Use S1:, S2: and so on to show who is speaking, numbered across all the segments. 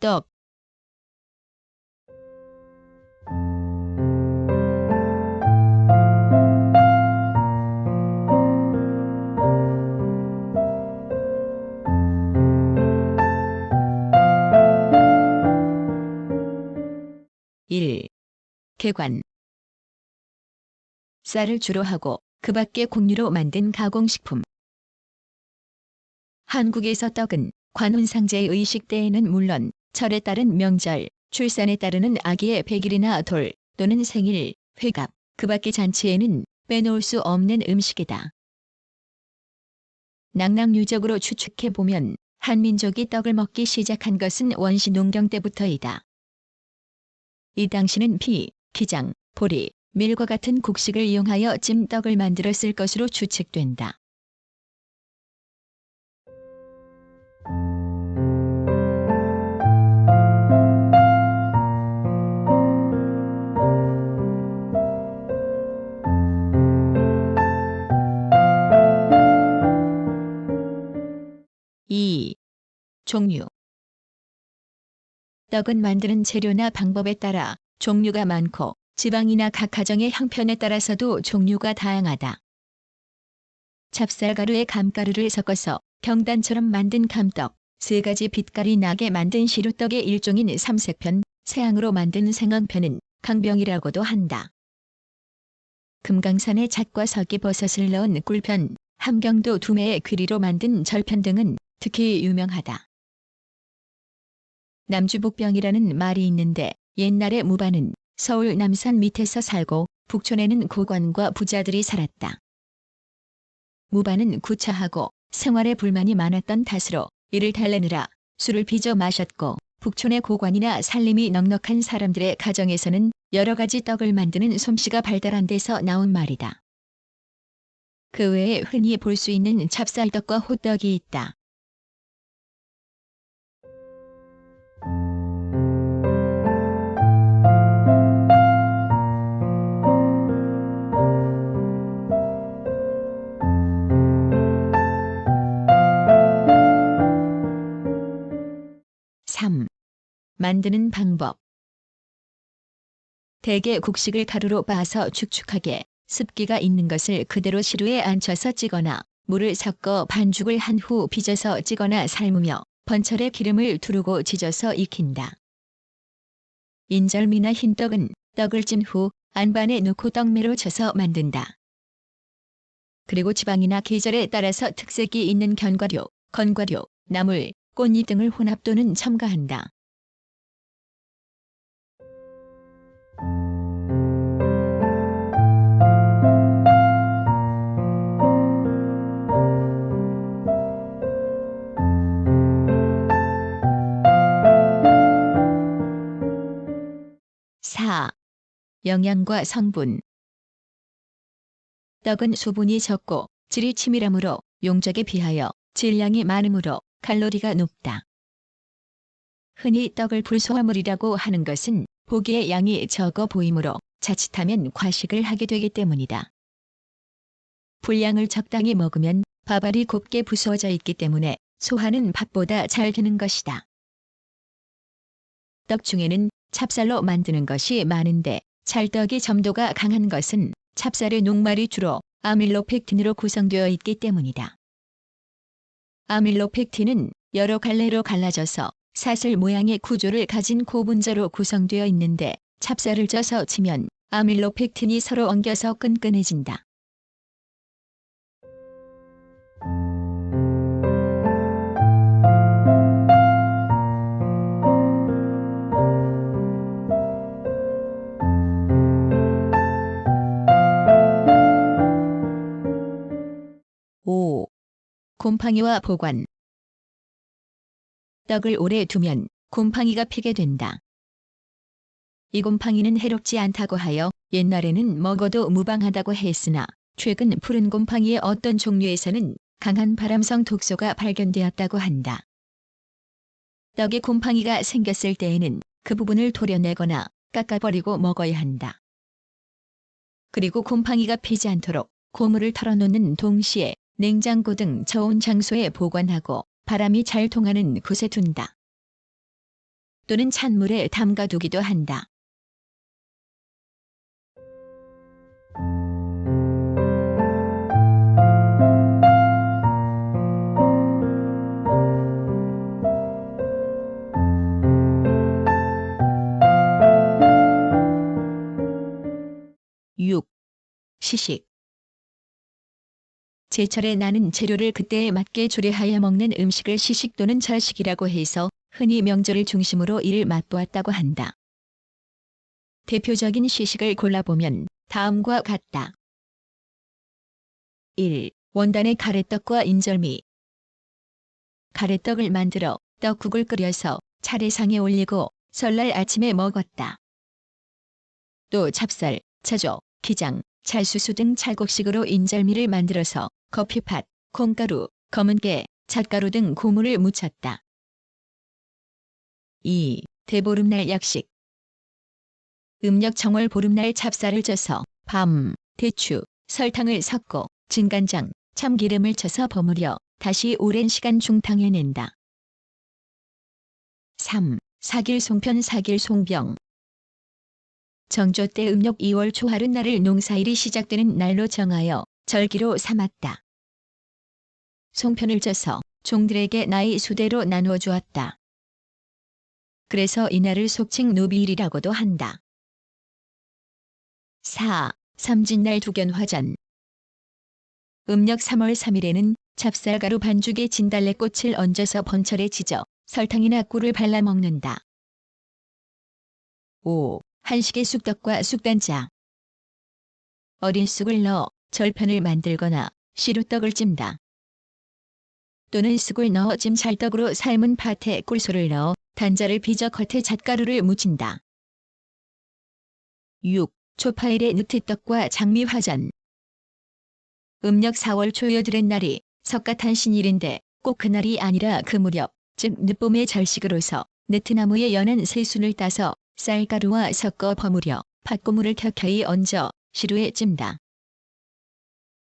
S1: 떡. 1. 개관. 쌀을 주로 하고 그 밖에 곡류로 만든 가공식품. 한국에서 떡은 관훈상제의 의식 때에는 물론 철에 따른 명절, 출산에 따르는 아기의 100일이나 돌 또는 생일, 회갑, 그 밖의 잔치에는 빼놓을 수 없는 음식이다. 낭낭유적으로 추측해보면 한민족이 떡을 먹기 시작한 것은 원시농경 때부터이다. 이 당시는 피, 기장, 보리, 밀과 같은 곡식을 이용하여 찜떡을 만들었을 것으로 추측된다. 이. 종류. 떡은 만드는 재료나 방법에 따라 종류가 많고 지방이나 각 가정의 형편에 따라서도 종류가 다양하다. 찹쌀가루에 감가루를 섞어서 경단처럼 만든 감떡, 3가지 빛깔이 나게 만든 시루떡의 일종인 삼색편, 새앙으로 만든 생언편은 강병이라고도 한다. 금강산의 잣과 서기버섯을 넣은 꿀편, 함경도 두매의 귀리로 만든 절편 등은 특히 유명하다. 남주북병이라는 말이 있는데 옛날에 무반은 서울 남산 밑에서 살고 북촌에는 고관과 부자들이 살았다. 무반은 구차하고 생활에 불만이 많았던 탓으로 이를 달래느라 술을 빚어 마셨고 북촌의 고관이나 살림이 넉넉한 사람들의 가정에서는 여러 가지 떡을 만드는 솜씨가 발달한 데서 나온 말이다. 그 외에 흔히 볼 수 있는 찹쌀떡과 호떡이 있다. 만드는 방법. 대개 곡식을 가루로 빻아서 축축하게 습기가 있는 것을 그대로 시루에 앉혀서 찌거나 물을 섞어 반죽을 한 후 빚어서 찌거나 삶으며 번철에 기름을 두르고 지져서 익힌다. 인절미나 흰떡은 떡을 찐 후 안반에 넣고 떡매로 쳐서 만든다. 그리고 지방이나 계절에 따라서 특색이 있는 견과류, 건과류, 나물, 꽃잎 등을 혼합 또는 첨가한다. 영양과 성분. 떡은 수분이 적고 질이 치밀하므로 용적에 비하여 질량이 많으므로 칼로리가 높다. 흔히 떡을 불소화물이라고 하는 것은 보기에 양이 적어 보이므로 자칫하면 과식을 하게 되기 때문이다. 분량을 적당히 먹으면 밥알이 곱게 부수어져 있기 때문에 소화는 밥보다 잘 되는 것이다. 떡 중에는 찹쌀로 만드는 것이 많은데 찰떡이 점도가 강한 것은 찹쌀의 녹말이 주로 아밀로펙틴으로 구성되어 있기 때문이다. 아밀로펙틴은 여러 갈래로 갈라져서 사슬 모양의 구조를 가진 고분자로 구성되어 있는데 찹쌀을 쪄서 치면 아밀로펙틴이 서로 엉겨서 끈끈해진다. 곰팡이와 보관. 떡을 오래 두면 곰팡이가 피게 된다. 이 곰팡이는 해롭지 않다고 하여 옛날에는 먹어도 무방하다고 했으나 최근 푸른 곰팡이의 어떤 종류에서는 강한 발암성 독소가 발견되었다고 한다. 떡에 곰팡이가 생겼을 때에는 그 부분을 도려내거나 깎아버리고 먹어야 한다. 그리고 곰팡이가 피지 않도록 고물을 털어놓는 동시에 냉장고 등 저온 장소에 보관하고 바람이 잘 통하는 곳에 둔다. 또는 찬물에 담가두기도 한다. (6) 시식. 제철에 나는 재료를 그때에 맞게 조리하여 먹는 음식을 시식 또는 절식이라고 해서 흔히 명절을 중심으로 이를 맛보았다고 한다. 대표적인 시식을 골라보면 다음과 같다. 1. 원단의 가래떡과 인절미. 가래떡을 만들어 떡국을 끓여서 차례상에 올리고 설날 아침에 먹었다. 또 찹쌀, 차조, 기장, 찰수수 등 찰곡식으로 인절미를 만들어서 커피팥, 콩가루, 검은깨, 잣가루 등 고물을 묻혔다. 2. 대보름날 약식. 음력 정월 보름날 찹쌀을 쪄서 밤, 대추, 설탕을 섞고 진간장, 참기름을 쳐서 버무려 다시 오랜 시간 중탕해낸다. 3. 사길송편 사길송병. 정조 때 음력 2월 초하룻날을 농사일이 시작되는 날로 정하여 절기로 삼았다. 송편을 쪄서 종들에게 나이 수대로 나누어 주었다. 그래서 이날을 속칭 노비일이라고도 한다. 4. 삼진날 두견화전. 음력 3월 3일에는 찹쌀가루 반죽에 진달래꽃을 얹어서 번철에 지져 설탕이나 꿀을 발라 먹는다. 5. 한식의 쑥떡과 쑥단자. 어린 쑥을 넣어 절편을 만들거나 시루떡을 찜다. 또는 쑥을 넣어 찜 찰떡으로 삶은 팥에 꿀소를 넣어 단자를 빚어 겉에 잣가루를 묻힌다. 6. 초파일의 느티떡과 장미화전. 음력 4월 초여들의 날이 석가탄신일인데 꼭 그날이 아니라 그 무렵, 즉 늦봄의 절식으로서 느티나무의 연한 새순을 따서 쌀가루와 섞어 버무려 팥고물을 켜켜이 얹어 시루에 찜다.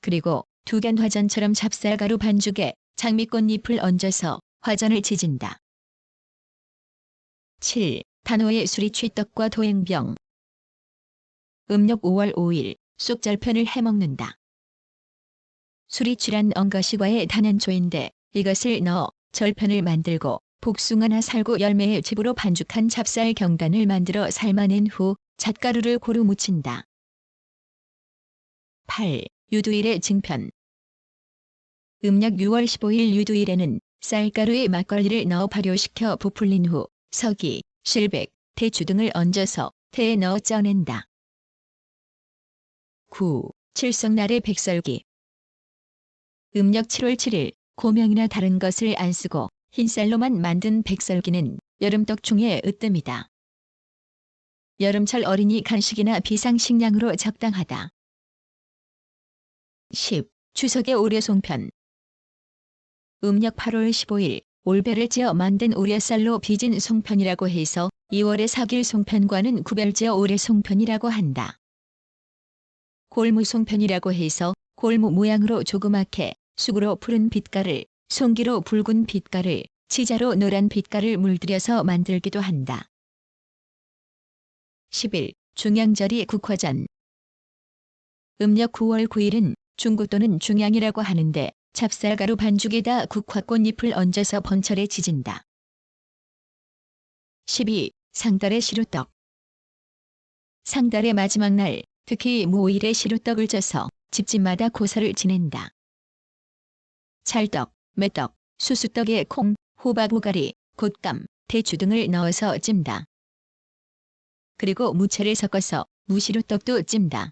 S1: 그리고 두견화전처럼 찹쌀가루 반죽에 장미꽃잎을 얹어서 화전을 지진다. 7. 단호의 수리취떡과 도행병. 음력 5월 5일 쑥절편을 해먹는다. 수리취란 엉거시과의 단연초인데 이것을 넣어 절편을 만들고 복숭아나 살구 열매의 즙으로 반죽한 찹쌀 경단을 만들어 삶아낸 후 잣가루를 고루 묻힌다. 8. 유두일의 증편. 음력 6월 15일 유두일에는 쌀가루에 막걸리를 넣어 발효시켜 부풀린 후 서기, 실백, 대추 등을 얹어서 태에 넣어 쪄낸다. 9. 칠성날의 백설기. 음력 7월 7일 고명이나 다른 것을 안 쓰고 흰쌀로만 만든 백설기는 여름떡 중에 으뜸이다. 여름철 어린이 간식이나 비상식량으로 적당하다. 10. 추석의 오려송편. 음력 8월 15일 올배를 찌어 만든 오려쌀로 빚은 송편이라고 해서 2월의 사길송편과는 구별지어 오려송편이라고 한다. 골무송편이라고 해서 골무 모양으로 조그맣게 쑥으로 푸른 빛깔을, 송기로 붉은 빛깔을, 치자로 노란 빛깔을 물들여서 만들기도 한다. 11. 중양절이 국화전. 음력 9월 9일은 중구 또는 중양이라고 하는데 찹쌀가루 반죽에다 국화꽃잎을 얹어서 번철에 지진다. 12. 상달의 시루떡. 상달의 마지막 날, 특히 무5일에 시루떡을 쪄서 집집마다 고사를 지낸다. 찰떡, 메떡, 수수떡에 콩, 호박 오가리, 곶감, 대추 등을 넣어서 찜다. 그리고 무채를 섞어서 무시루떡도 찜다.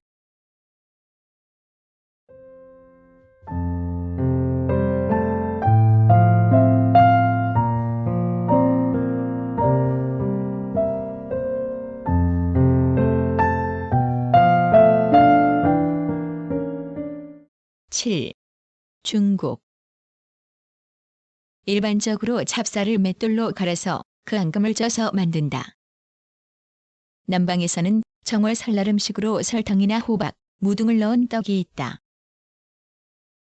S1: (7) 중국. 일반적으로 찹쌀을 맷돌로 갈아서 그 앙금을 쪄서 만든다. 남방에서는 정월 설날 음식으로 설탕이나 호박, 무 등을 넣은 떡이 있다.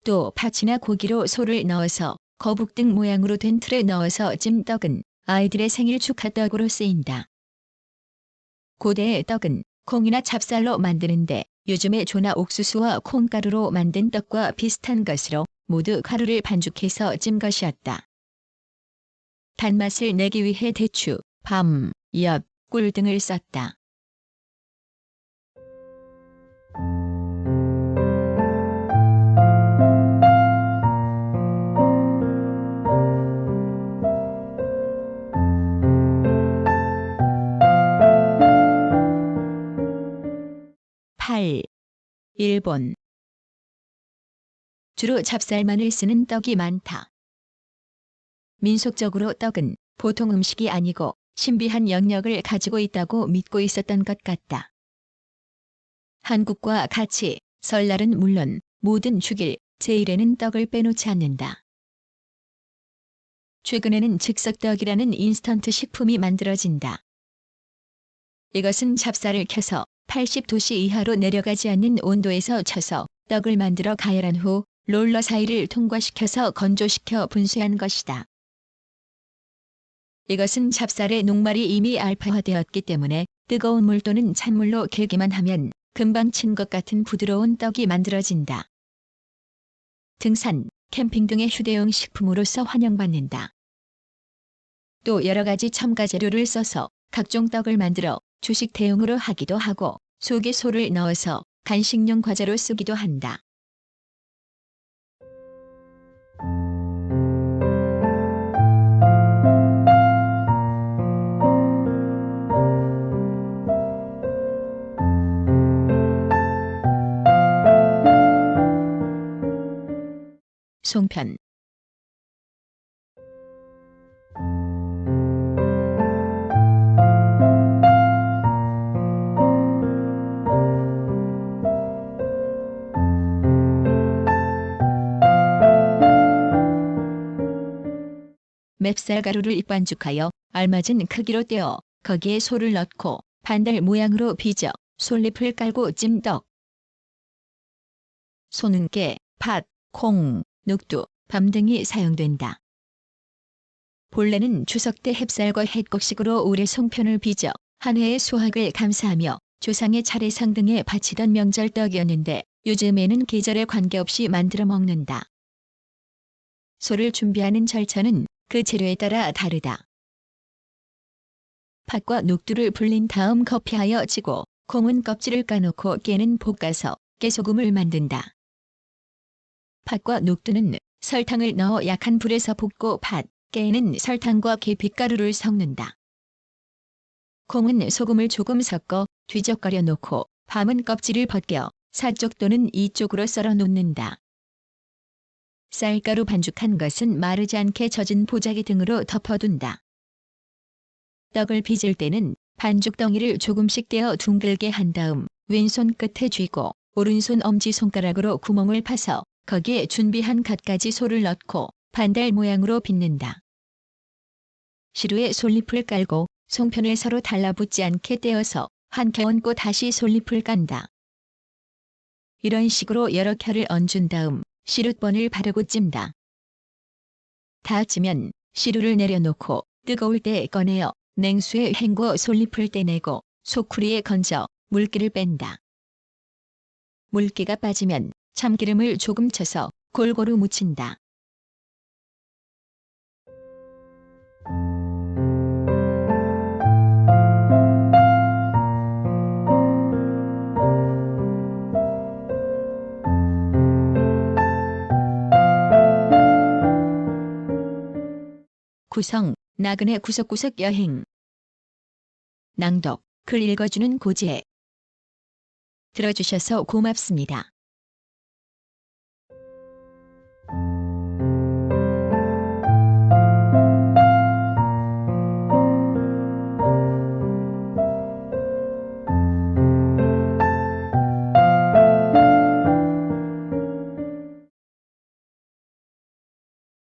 S1: 또 팥이나 고기로 소를 넣어서 거북 등 모양으로 된 틀에 넣어서 찜 떡은 아이들의 생일 축하 떡으로 쓰인다. 고대의 떡은 콩이나 찹쌀로 만드는데 요즘의 조나 옥수수와 콩가루로 만든 떡과 비슷한 것으로 모두 가루를 반죽해서 찐 것이었다. 단맛을 내기 위해 대추, 밤, 엿, 꿀 등을 썼다. (8) 일본. 주로 찹쌀만을 쓰는 떡이 많다. 민속적으로 떡은 보통 음식이 아니고 신비한 영역을 가지고 있다고 믿고 있었던 것 같다. 한국과 같이 설날은 물론 모든 축일, 제일에는 떡을 빼놓지 않는다. 최근에는 즉석떡이라는 인스턴트 식품이 만들어진다. 이것은 찹쌀을 켜서 80도씨 이하로 내려가지 않는 온도에서 쳐서 떡을 만들어 가열한 후 롤러 사이를 통과시켜서 건조시켜 분쇄한 것이다. 이것은 찹쌀의 녹말이 이미 알파화되었기 때문에 뜨거운 물 또는 찬물로 개기만 하면 금방 친 것 같은 부드러운 떡이 만들어진다. 등산, 캠핑 등의 휴대용 식품으로서 환영받는다. 또 여러 가지 첨가재료를 써서 각종 떡을 만들어 주식 대용으로 하기도 하고 속에 소를 넣어서 간식용 과자로 쓰기도 한다. 송편. 맵쌀가루를 반죽하여 알맞은 크기로 떼어 거기에 소를 넣고 반달 모양으로 빚어 솔잎을 깔고 찜떡. 소는 깨, 팥, 콩, 녹두, 밤 등이 사용된다. 본래는 추석 때 햅쌀과 햇곡식으로 우레 송편을 빚어 한 해의 수확을 감사하며 조상의 차례상 등에 바치던 명절떡이었는데 요즘에는 계절에 관계없이 만들어 먹는다. 소를 준비하는 절차는 그 재료에 따라 다르다. 팥과 녹두를 불린 다음 거피하여 찌고 콩은 껍질을 까놓고 깨는 볶아서 깨소금을 만든다. 팥과 녹두는 설탕을 넣어 약한 불에서 볶고 팥, 깨는 설탕과 계피가루를 섞는다. 콩은 소금을 조금 섞어 뒤적거려 놓고 밤은 껍질을 벗겨 사쪽 또는 이쪽으로 썰어 놓는다. 쌀가루 반죽한 것은 마르지 않게 젖은 보자기 등으로 덮어둔다. 떡을 빚을 때는 반죽 덩이를 조금씩 떼어 둥글게 한 다음 왼손 끝에 쥐고 오른손 엄지손가락으로 구멍을 파서 거기에 준비한 갖가지 소를 넣고 반달 모양으로 빚는다. 시루에 솔잎을 깔고 송편을 서로 달라붙지 않게 떼어서 한 켜 얹고 다시 솔잎을 깐다. 이런 식으로 여러 켜를 얹은 다음 시루번을 바르고 찜다. 다 찌면 시루를 내려놓고 뜨거울 때 꺼내어 냉수에 헹궈 솔잎을 떼내고 소쿠리에 건져 물기를 뺀다. 물기가 빠지면 참기름을 조금 쳐서 골고루 묻힌다. 구성, 나그네 구석구석 여행. 낭독, 글 읽어주는 고지혜. 들어주셔서 고맙습니다.